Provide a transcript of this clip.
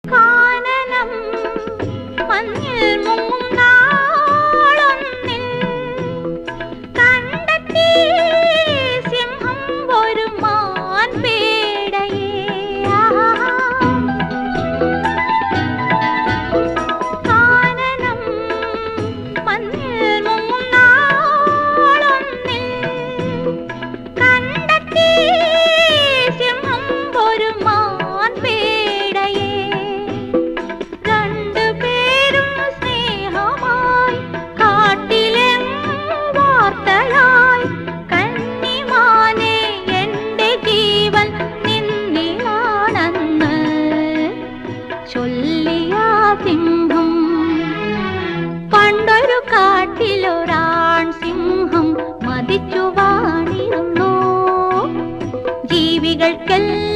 കാനനം മഞ്ഞിൽ മുങ്ങും നാളൊന്നിൽ കണ്ടെത്തി സിംഹം ഒരു മാൻപേടയെ. കാനനം മഞ്ഞിൽ മുങ്ങും നാളൊന്നിൽ കണ്ടെത്തി സിംഹം ഒരു മാൻപേടയെ. രണ്ടുപേരും സ്നേഹമായി കാട്ടിലെങ്ങും വാർത്തയായി. കന്നിമാനെ എന്റെ ജീവൻ നിന്നിലാണെന്ന് ചൊല്ലിയ സിംഹം. പണ്ടൊരു കാട്ടിലൊരാൺ സിംഹം മതിച്ചു വാണിരുന്നു. ജീവികൾക്കെല്ലാം